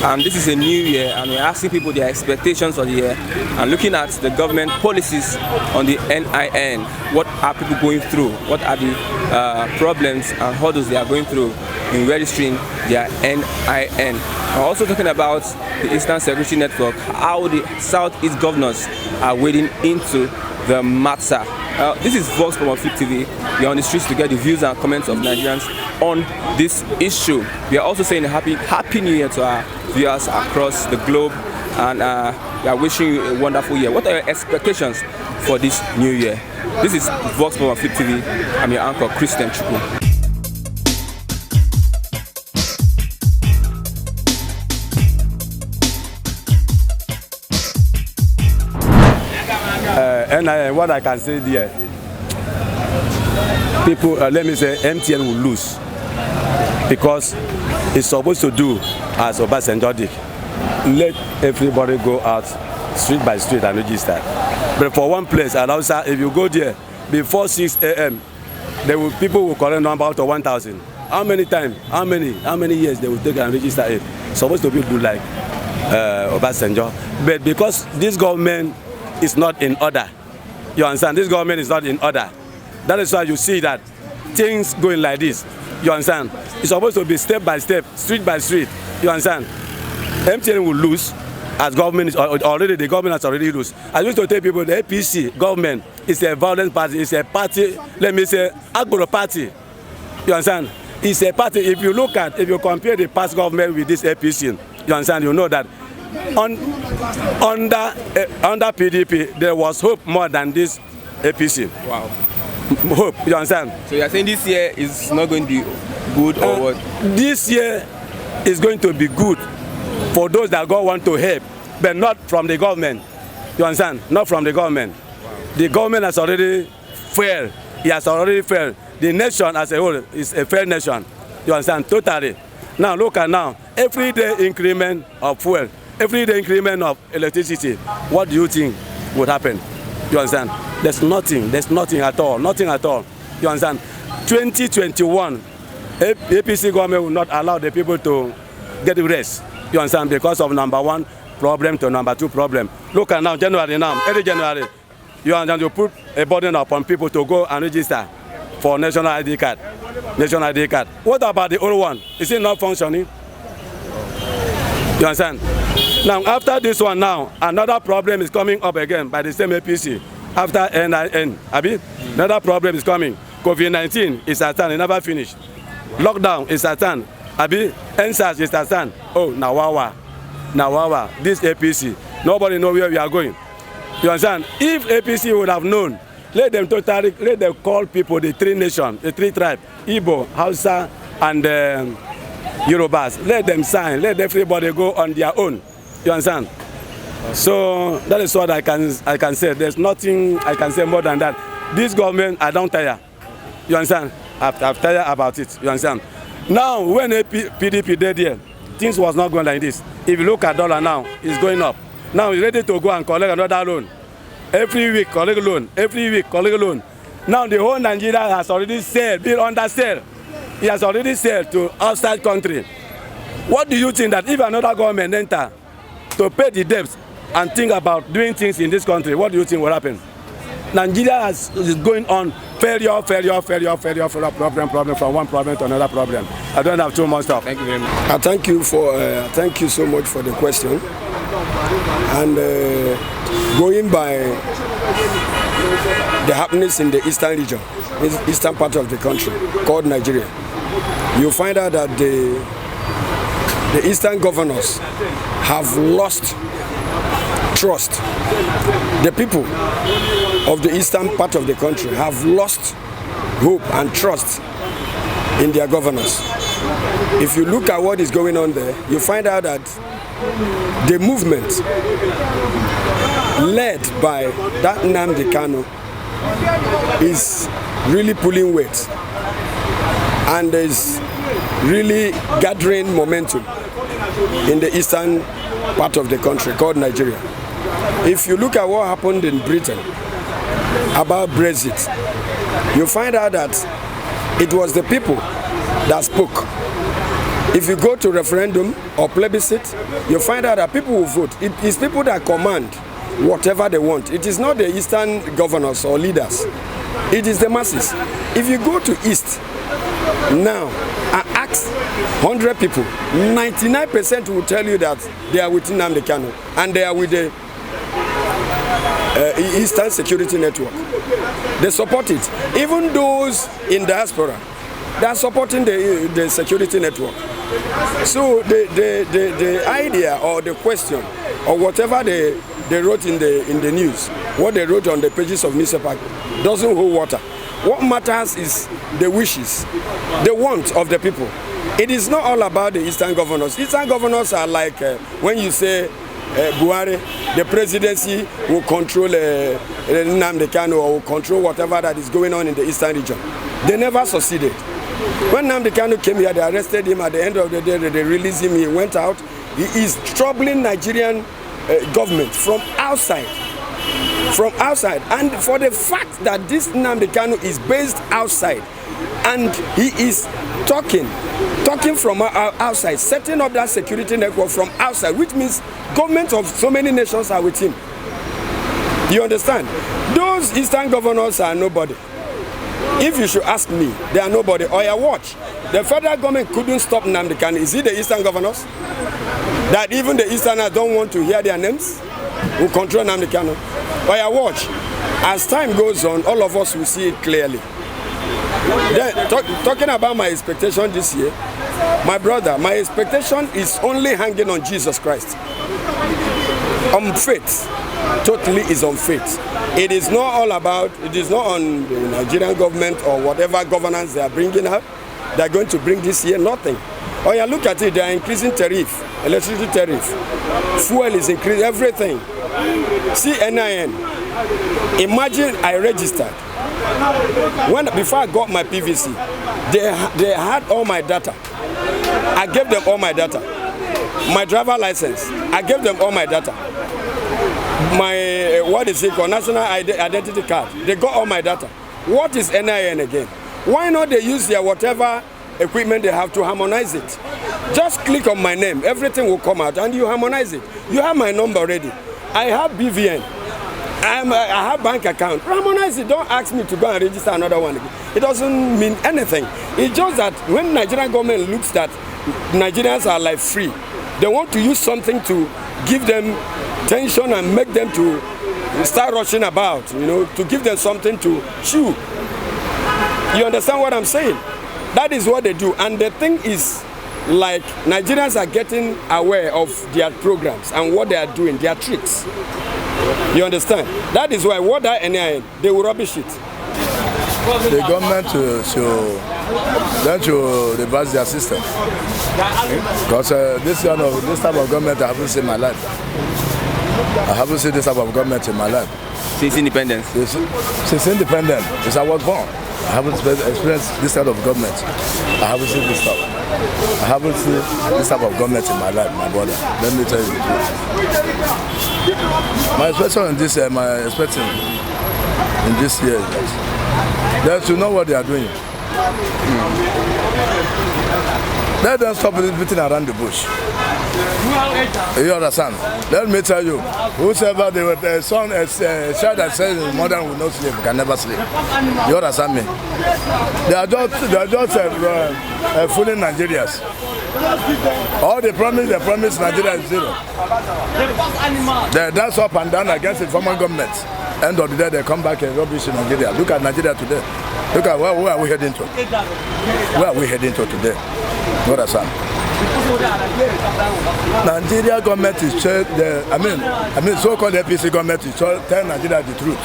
And this is a new year, and we're asking people their expectations for the year and looking at the government policies on the NIN. What are people going through? What are the problems and hurdles they are going through in registering their NIN? We're also talking about the Eastern Security Network, how the Southeast governors are wading into the matter. This is Vox from Fit TV. We are on the streets to get the views and comments of Nigerians on this issue. We are also saying a happy new year to our viewers across the globe, and we are wishing you a wonderful year. What are your expectations for this new year? This is Vox from Fit TV. I'm your anchor, Christian Chukwu. And what I can say there, people, let me say, MTN will lose because it's supposed to do as Obasanjo did. Let everybody go out street by street and register. But for one place, and also if you go there before 6 a.m., people will collect number out of 1,000. How many times? How many years they will take and register it? Supposed to be do like Obasanjo, but because this government is not in order. You understand? This government is not in order. That is why you see that things going like this. You understand? It's supposed to be step by step, street by street. You understand? MTN will lose as government is already, the government has already lost. I used to tell people the APC government is a violent party, it's a party, let me say, agro party. You understand? It's a party. If you compare the past government with this APC, you understand, you know that under PDP, there was hope more than this APC. Wow. Hope, you understand? So you are saying this year is not going to be good or what? This year is going to be good for those that God want to help, but not from the government. You understand? Not from the government. Wow. The government has already failed. It has already failed. The nation as a whole is a failed nation. You understand? Totally. Now look at now. Everyday increment of fuel. Everyday increment of electricity, what do you think would happen? You understand? There's nothing at all, nothing at all. You understand? 2021, APC government will not allow the people to get rest. You understand? Because of number one problem to number two problem. Look at now, early January, you understand? You put a burden upon people to go and register for national ID card. National ID card. What about the old one? Is it not functioning? You understand? Now, after this one now, another problem is coming up again by the same APC. After NIN, another problem is coming. COVID-19 is at hand, it never finished. Lockdown is at hand, NSAS is at hand. Oh, Nawawa, this APC, nobody knows where we are going. You understand? If APC would have known, let them call people, the three nations, the three tribes, Igbo, Hausa, and Yorubas. Let them sign, let everybody go on their own. You understand? So that is what I can say. There's nothing I can say more than that. This government, I don't tire. You understand? I've tired about it. You understand? Now, when PDP did here, things was not going like this. If you look at dollar now, it's going up. Now it's ready to go and collect another loan. Every week, collect loan. Every week, collect loan. Now the whole Nigeria has already sold, been under sale. It has already sold to outside country. What do you think that if another government enter to pay the debts and think about doing things in this country, what do you think will happen? Nigeria is going on failure, problem from one problem to another problem. I don't have too much stuff. Thank you very much. Thank you so much for the question. And going by the happenings in the eastern region, eastern part of the country called Nigeria, you find out that the eastern governors have lost trust. The people of the eastern part of the country have lost hope and trust in their governors. If you look at what is going on there, you find out that the movement led by that Nnamdi Kanu is really pulling weight and is really gathering momentum in the eastern part of the country called Nigeria. If you look at what happened in Britain about Brexit, you find out that it was the people that spoke. If you go to referendum or plebiscite, you find out that people will vote. It is people that command whatever they want. It is not the Eastern governors or leaders. It is the masses. If you go to East now and ask 100 people, 99% will tell you that they are with Nnamdi Kanu and they are with the Eastern Security Network. They support it. Even those in diaspora, they are supporting the security network. So the idea or the question or whatever they wrote in the news, what they wrote on the pages of newspaper doesn't hold water. What matters is the wishes, the wants of the people. It is not all about the Eastern governors. Eastern governors are like when you say Buhari, the presidency will control Nnamdi Kanu or will control whatever that is going on in the Eastern region. They never succeeded. When Nnamdi Kanu came here, they arrested him. At the end of the day, they released him. He went out. He is troubling Nigerian government from outside. From outside. And for the fact that this Nnamdi Kanu is based outside and he is talking from outside, setting up that security network from outside, which means governments of so many nations are with him. You understand? Those Eastern governors are nobody. If you should ask me, they are nobody. Oya, watch. The federal government couldn't stop Nnamdi Kanu. Is it the Eastern governors? That even the Easterners don't want to hear their names? Who control Nnamdi Kanu? Oya, watch. As time goes on, all of us will see it clearly. Then, talking about my expectation this year, my brother, my expectation is only hanging on Jesus Christ. On faith. Totally is on faith. It is not all about, it is not on the Nigerian government or whatever governance they are bringing up. They are going to bring this year nothing. Oh yeah, look at it, they are increasing tariff, electricity tariff. Fuel is increasing, everything. See NIN. Imagine I registered. Before I got my PVC, they had all my data. I gave them all my data. My driver license, I gave them all my data. My, what is it called, national identity card, they got all my data. What is NIN again? Why not they use their whatever equipment they have to harmonize it? Just click on my name, everything will come out and you harmonize it. You have my number already. I have BVN. I have bank account. Harmonize it. Don't ask me to go and register another one again. It doesn't mean anything. It's just that when Nigerian government looks that Nigerians are like free, they want to use something to give them tension and make them to start rushing about, you know, to give them something to chew. You understand what I'm saying? That is what they do. And the thing is, like, Nigerians are getting aware of their programs and what they are doing, their tricks. You understand? That is why what that NIN, they will rubbish it. The government should reverse their system. Because this type of government I haven't seen in my life. I haven't seen this type of government in my life. Since independence? Since independence, since I was born. I haven't experienced this type of government. I haven't seen this stuff. I haven't seen this type of government in my life, my brother. Let me tell you the truth. My expectation in this year, is that they should know what they are doing. Let them stop beating around the bush. You understand? Let me tell you, whosoever the son, a child that says his mother will not sleep, can never sleep. You understand me? They are just fooling Nigerians. All the promise Nigeria is zero. They dance up and down against the former government. End of the day, they come back and rubbish in Nigeria. Look at Nigeria today. Look at where are we heading to? Where are we heading to today? You understand? Nigeria government is so-called APC government is telling Nigeria the truth.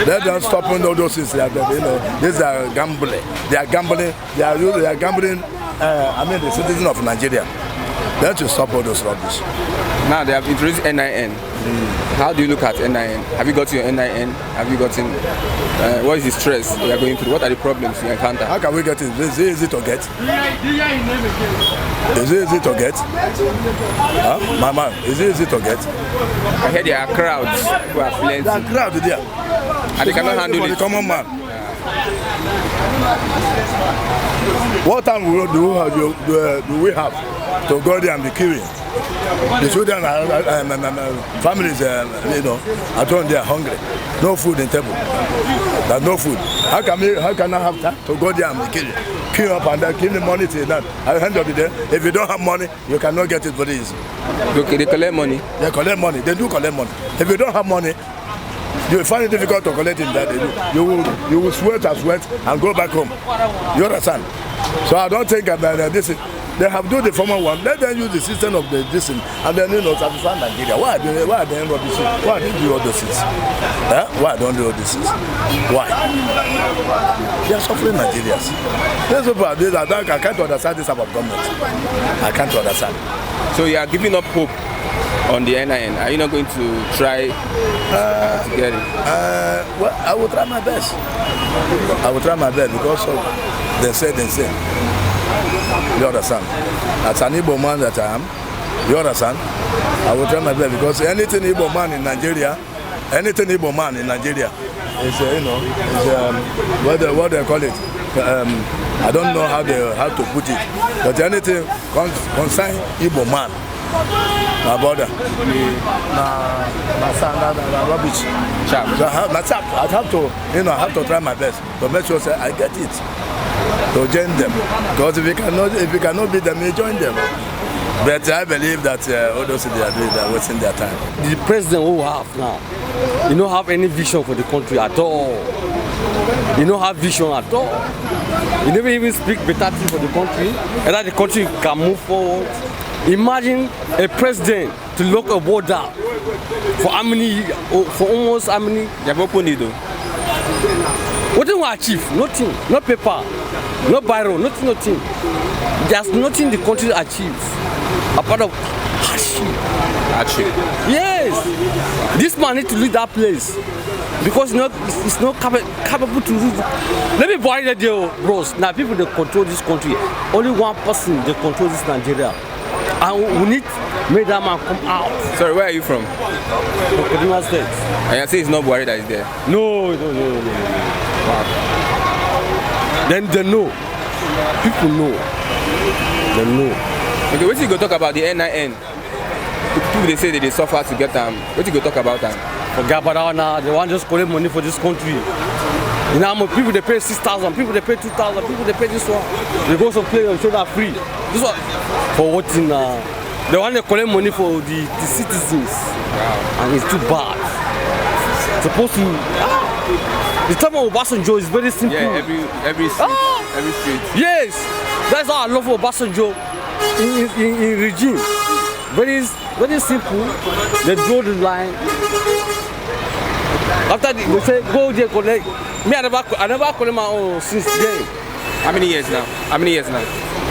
Let them stop all those things. These are gambling. They are gambling. They are gambling. The citizens of Nigeria. They have to stop all those rubbish. Now they have introduced NIN. How do you look at NIN? Have you got your NIN? Have you gotten? What is the stress you are going through? What are the problems you encounter? How can we get it? Is it easy to get? Is it easy to get? Huh? My man, is it easy to get? I hear there are crowds who are plenty. There are crowds there. And they cannot handle it. For the common man. What time do we have to go there and be queuing? The children families, at home they are hungry. No food in table. There's no food. How can I have time to go there and be queuing up and give the money to that? At the end of the day, if you don't have money, you cannot get it very easy. Okay, they collect money. They collect money. They do collect money. If you don't have money, you will find it difficult to collect in that they do. You will sweat and go back home. You understand? So I don't think about this. They have do the former one. Let them use the system of this and then satisfy Nigeria. Why are they rubbish? Why don't do all those things? Why don't do all these things? Why? They are suffering Nigerians. There's people I can't understand this about government. I can't understand. So you are giving up hope on the NIN. Are you not going to try to get it? Well, I will try my best. I will try my best because of they say. You understand? As an Igbo man that I am, you understand? I will try my best because anything Igbo man in Nigeria is, what they call it. I don't know how to put it, but anything concern Igbo man. My brother, my rubbish. So I have to try my best to make sure I get it. To join them, because if you cannot beat them, you join them. But I believe that all those they are doing, they are wasting their time. The president who we have now, you don't have any vision for the country at all. You don't have vision at all. You never even speak better things for the country, and that the country can move forward. Imagine a president to lock a border for how many, for almost how many? They have opened it though. What do we achieve? Nothing. No paper, no biro, nothing. There's nothing the country achieves apart of hardship. Yes. This man need to leave that place because it's not capable to leave. Let me buy the deal, bros. Now people they control this country. Only one person they control this Nigeria. And we need to make that man come out. Sorry, where are you from? From Kaduna State. And you say it's not Buhari that is there? No. Wow. Then they know. People know. They know. Okay, what you go talk about the NIN? People they say that they suffer to get them. What you go talk about them? Forget about that now. They want just collect money for this country. You know how much people they pay 6,000, people they pay 2,000, people they pay this one. They go to play and show that free. This one for what in they want to collect money for the citizens. Wow. And it's too bad. Supposed to the time of Obasanjo is very simple. Yeah, every street. Yes, that's how I love Obasanjo in regime. Very simple. They draw the line. After they say go there collect. Me I never collect my own since then. How many years now?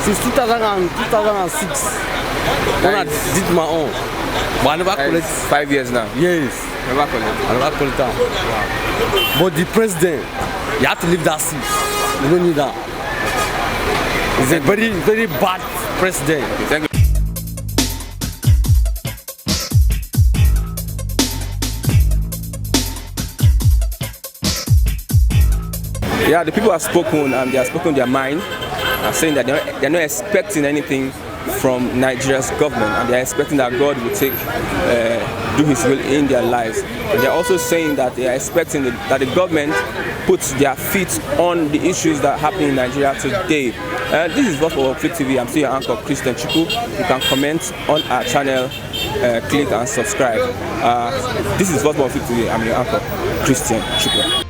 Since 2006. When I did my own. But I never collect. 5 years now. Yes. I never collect that. Wow. But the president, you have to leave that seat. You don't need that. He's a very bad president. Thank you. Yeah, the people have spoken and they have spoken their mind, saying that they're not expecting anything from Nigeria's government, and they're expecting that God will do His will in their lives. And they're also saying that they are expecting that the government puts their feet on the issues that happen in Nigeria today. This is Voice for Flip TV. I'm still your anchor, Christian Chukwu. You can comment on our channel, click and subscribe. This is Voice for Flip TV. I'm your anchor, Christian Chukwu.